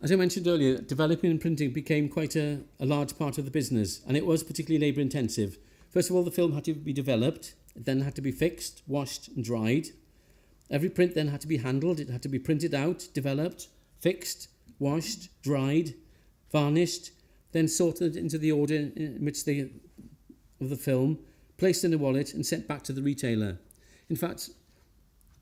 As I mentioned earlier, developing and printing became quite a large part of the business, and it was particularly labour intensive. First of all, the film had to be developed, it then had to be fixed, washed and dried. Every print then had to be handled, it had to be printed out, developed, fixed, washed, dried, varnished, then sorted into the order in which of the film, placed in a wallet and sent back to the retailer. In fact,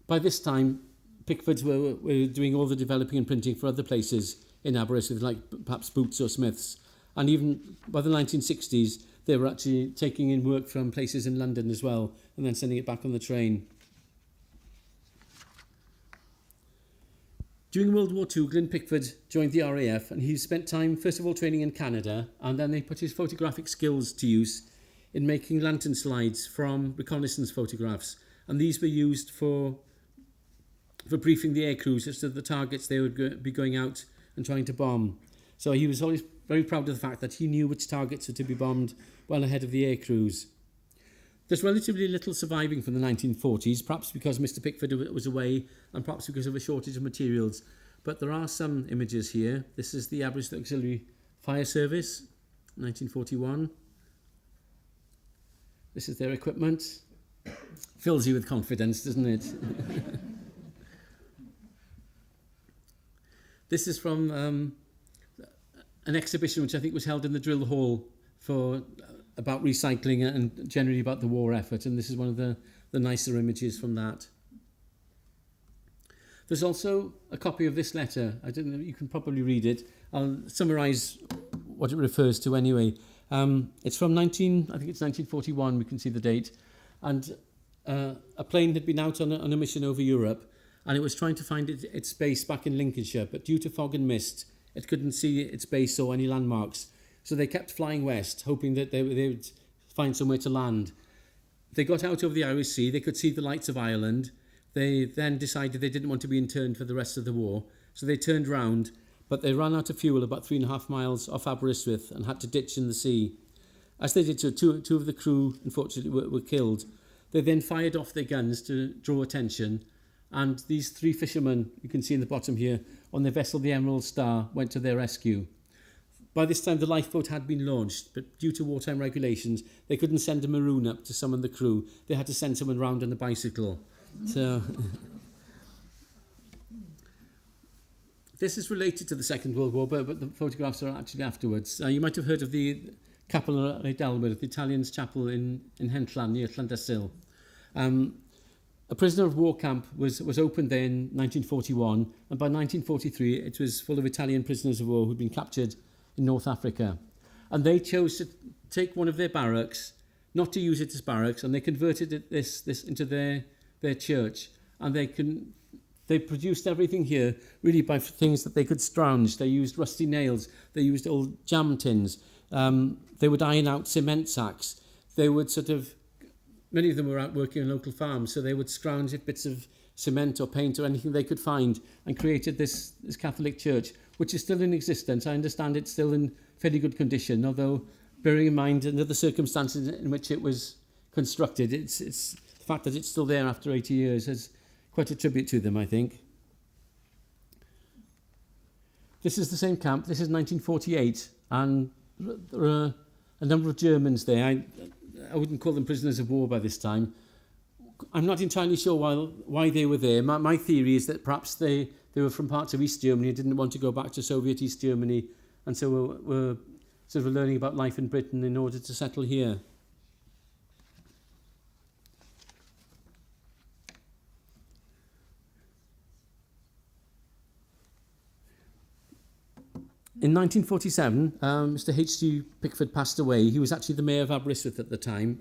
by this time, Pickfords were doing all the developing and printing for other places in Aberystwyth, like perhaps Boots or Smiths. And even by the 1960s, they were actually taking in work from places in London as well, and then sending it back on the train. During World War II, Glyn Pickford joined the RAF, and he spent time, first of all, training in Canada, and then they put his photographic skills to use in making lantern slides from reconnaissance photographs. And these were used for briefing the air crews as to the targets they would be going out and trying to bomb. So he was always very proud of the fact that he knew which targets were to be bombed well ahead of the air crews. There's relatively little surviving from the 1940s, perhaps because Mr. Pickford was away and perhaps because of a shortage of materials. But there are some images here. This is the Aberystwyth Auxiliary Fire Service, 1941. This is their equipment. Fills you with confidence, doesn't it? This is from an exhibition which I think was held in the drill hall for about recycling and generally about the war effort, and this is one of the nicer images from that. There's also a copy of this letter. I don't know, you can probably read it. I'll summarise what it refers to anyway. It's from I think it's 1941, we can see the date, and a plane had been out on a mission over Europe, and it was trying to find its base back in Lincolnshire, but due to fog and mist, it couldn't see its base or any landmarks. So they kept flying west, hoping that they would find somewhere to land. They got out over the Irish Sea, they could see the lights of Ireland. They then decided they didn't want to be interned for the rest of the war, so they turned round, but they ran out of fuel about 3.5 miles off Aberystwyth and had to ditch in the sea. As they did so, two of the crew, unfortunately, were killed. They then fired off their guns to draw attention, and these 3 fishermen, you can see in the bottom here, on their vessel, the Emerald Star, went to their rescue. By this time, the lifeboat had been launched, but due to wartime regulations, they couldn't send a maroon up to summon the crew. They had to send someone round on a bicycle. So this is related to the Second World War, but the photographs are actually afterwards. You might have heard of the Capel Delweddau, the Italians' chapel in Henllan near Llandesil. A prisoner of war camp was opened there in 1941, and by 1943 it was full of Italian prisoners of war who'd been captured in North Africa. And they chose to take one of their barracks, not to use it as barracks, and they converted this into their church. And they produced everything here really by things that they could scrounge. They used rusty nails, they used old jam tins, they would iron out cement sacks. They would many of them were out working on local farms, so they would scrounge bits of cement or paint or anything they could find and created this Catholic church, which is still in existence. I understand it's still in fairly good condition, although bearing in mind under the circumstances in which it was constructed, it's the fact that it's still there after 80 years is quite a tribute to them, I think. This is the same camp. This is 1948, and there are a number of Germans there. I wouldn't call them prisoners of war by this time. I'm not entirely sure why they were there. My theory is that perhaps they were from parts of East Germany and didn't want to go back to Soviet East Germany, and so were sort of learning about life in Britain in order to settle here. In 1947, Mr. H.G. Pickford passed away. He was actually the Mayor of Aberystwyth at the time.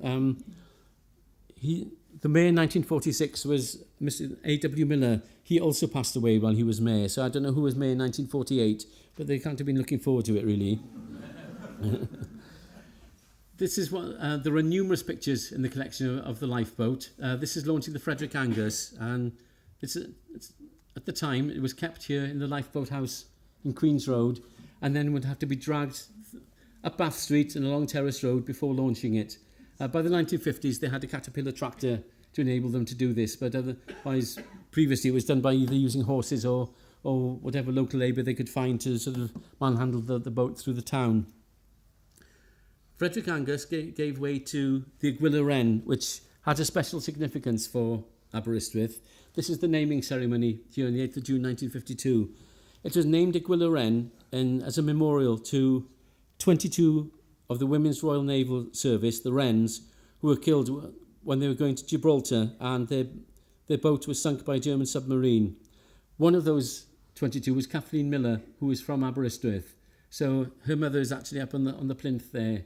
The Mayor in 1946 was Mr. A.W. Miller. He also passed away while he was Mayor. So I don't know who was Mayor in 1948, but they can't have been looking forward to it, really. This is what there are numerous pictures in the collection of the lifeboat. This is launching the Frederick Angus, and it's at the time it was kept here in the lifeboat house in Queen's Road, and then would have to be dragged up Bath Street and along Terrace Road before launching it. By the 1950s, they had a Caterpillar tractor to enable them to do this, but otherwise, previously it was done by either using horses or whatever local labour they could find to sort of manhandle the boat through the town. Frederick Angus gave way to the yw'r, which had a special significance for Aberystwyth. This is the naming ceremony here on the 8th of June 1952. It was named yw'r as a memorial to 22 of the Women's Royal Naval Service, the Wrens, who were killed when they were going to Gibraltar, and their boat was sunk by a German submarine. One of those 22 was Kathleen Miller, who was from Aberystwyth. So her mother is actually up on the plinth there.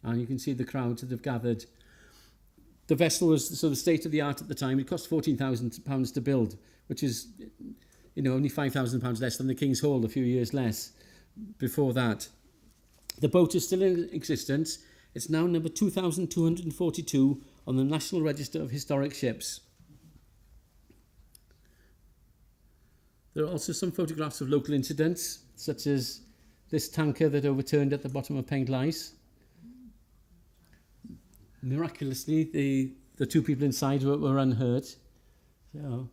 And you can see the crowds that have gathered. The vessel was sort of state of the art at the time. It cost £14,000 to build, which is only £5,000 less than the King's Hall a few years less before that. The boat is still in existence. It's now number 2,242 on the National Register of Historic Ships. There are also some photographs of local incidents, such as this tanker that overturned at the bottom of Penglais. miraculously, the two people inside were unhurt. So,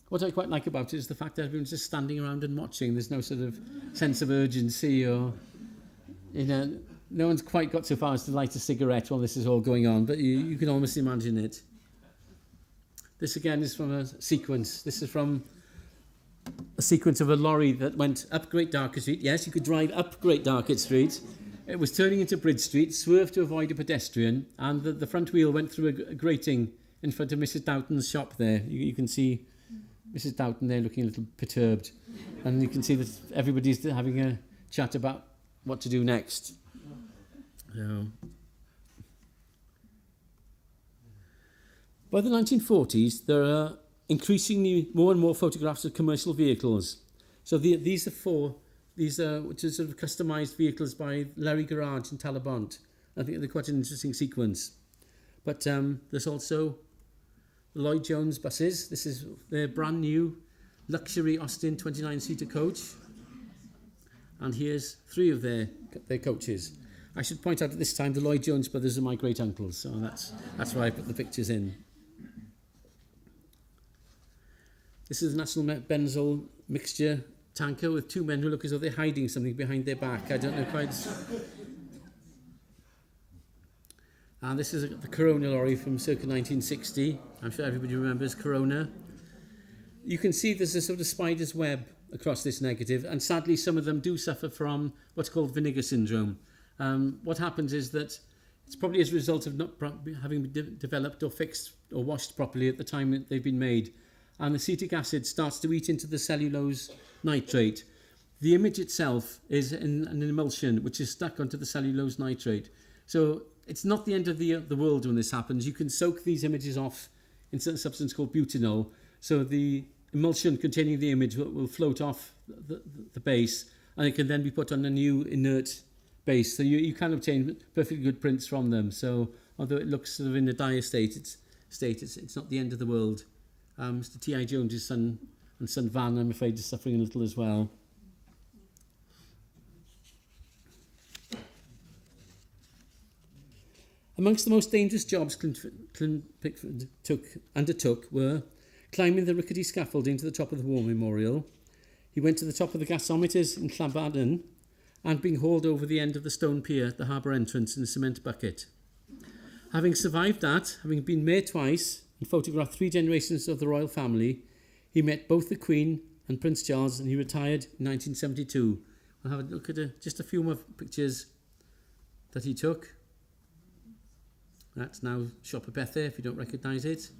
what I quite like about it is the fact that everyone's just standing around and watching. There's no sort of sense of urgency or, no one's quite got so far as to light a cigarette while this is all going on, but you can almost imagine it. This again is from a sequence. This is from a sequence of a lorry that went up Great Darket Street. Yes, you could drive up Great Darket Street. It was turning into Bridge Street, swerved to avoid a pedestrian, and the front wheel went through a grating in front of Mrs. Doughton's shop there. You can see Mrs. Doughton there looking a little perturbed. And you can see that everybody's having a chat about what to do next. So, by the 1940s, there are increasingly more and more photographs of commercial vehicles. So these are which are sort of customised vehicles by Larry Garage in Talabont. I think they're quite an interesting sequence. But there's also Lloyd Jones buses. This is their brand new luxury Austin 29-seater coach. And here's 3 of their coaches. I should point out at this time the Lloyd Jones brothers are my great uncles, so that's why I put the pictures in. This is a National Benzol mixture tanker with 2 men who look as though they're hiding something behind their back. I don't know quite. And this is the Corona lorry from circa 1960. I'm sure everybody remembers Corona. You can see there's a sort of spider's web across this negative, and sadly some of them do suffer from what's called vinegar syndrome. What happens is that it's probably as a result of not having been developed or fixed or washed properly at the time that they've been made. And acetic acid starts to eat into the cellulose nitrate. The image itself is an emulsion which is stuck onto the cellulose nitrate. So it's not the end of the world when this happens. You can soak these images off in a substance called butanol. So the emulsion containing the image will float off the base, and it can then be put on a new inert base. So you can obtain perfectly good prints from them. So although it looks sort of in a dire state, it's not the end of the world. Mr. T.I. Jones's son and son Van, I'm afraid, is suffering a little as well. Amongst the most dangerous jobs Pickford undertook were climbing the rickety scaffolding to the top of the War Memorial. He went to the top of the gasometers in Llanbadarn and being hauled over the end of the stone pier at the harbour entrance in a cement bucket. Having survived that, having been mayor twice and photographed 3 generations of the royal family, he met both the Queen and Prince Charles, and he retired in 1972. We'll have a look at just a few more pictures that he took. That's now Shop at Bethel, if you don't recognise it.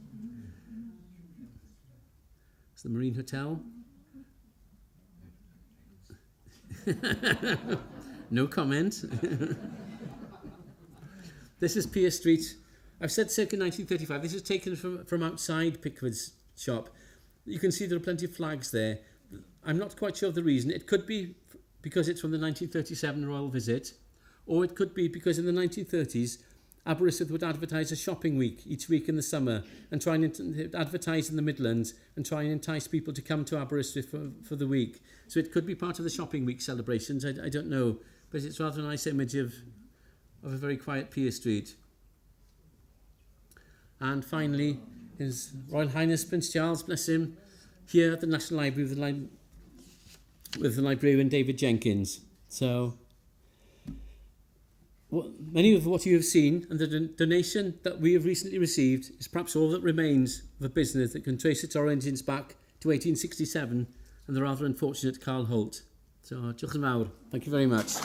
It's the Marine Hotel. No comment. This is Pier Street. I've said circa 1935. This is taken from outside Pickford's shop. You can see there are plenty of flags there. I'm not quite sure of the reason. It could be because it's from the 1937 royal visit, or it could be because in the 1930s, Aberystwyth would advertise a shopping week each week in the summer and try and advertise in the Midlands and try and entice people to come to Aberystwyth for the week. So it could be part of the shopping week celebrations. I don't know, but it's rather a nice image of a very quiet Pier Street. And finally, His Royal Highness Prince Charles, bless him, here at the National Library with the librarian David Jenkins. So many of what you have seen and the donation that we have recently received is perhaps all that remains of a business that can trace its origins back to 1867 and the rather unfortunate Carl Holt. So, diolch yn fawr. Thank you very much.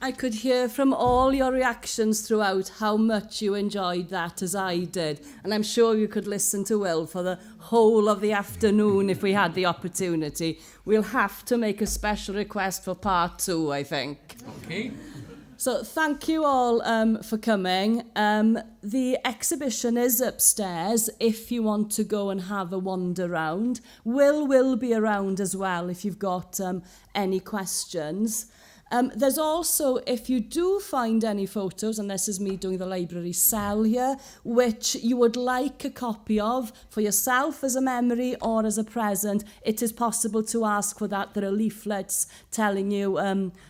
I could hear from all your reactions throughout how much you enjoyed that, as I did. And I'm sure you could listen to Wil for the whole of the afternoon if we had the opportunity. We'll have to make a special request for part 2, I think. Okay. So thank you all for coming. The exhibition is upstairs if you want to go and have a wander round. Wil will be around as well if you've got any questions. There's also, if you do find any photos, and this is me doing the library cell here, which you would like a copy of for yourself as a memory or as a present, it is possible to ask for that. There are leaflets telling you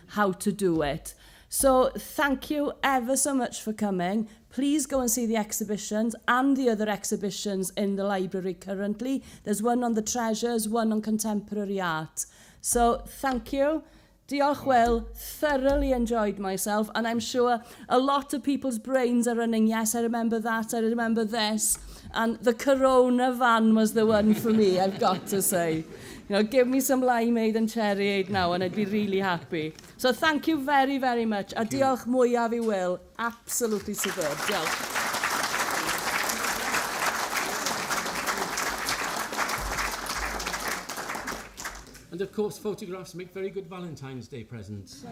how to do it. So thank you ever so much for coming. Please go and see the exhibitions and the other exhibitions in the library currently. There's one on the treasures, one on contemporary art. So thank you. Diolch, Wil. Thoroughly enjoyed myself, and I'm sure a lot of people's brains are running, yes, I remember that, I remember this, and the Corona van was the one for me, I've got to say. You know, give me some limeade and cherryade now, and I'd be really happy. So thank you very, very much. A diolch mwyaf I Wil. Absolutely superb. Diolch. And of course, photographs make very good Valentine's Day presents.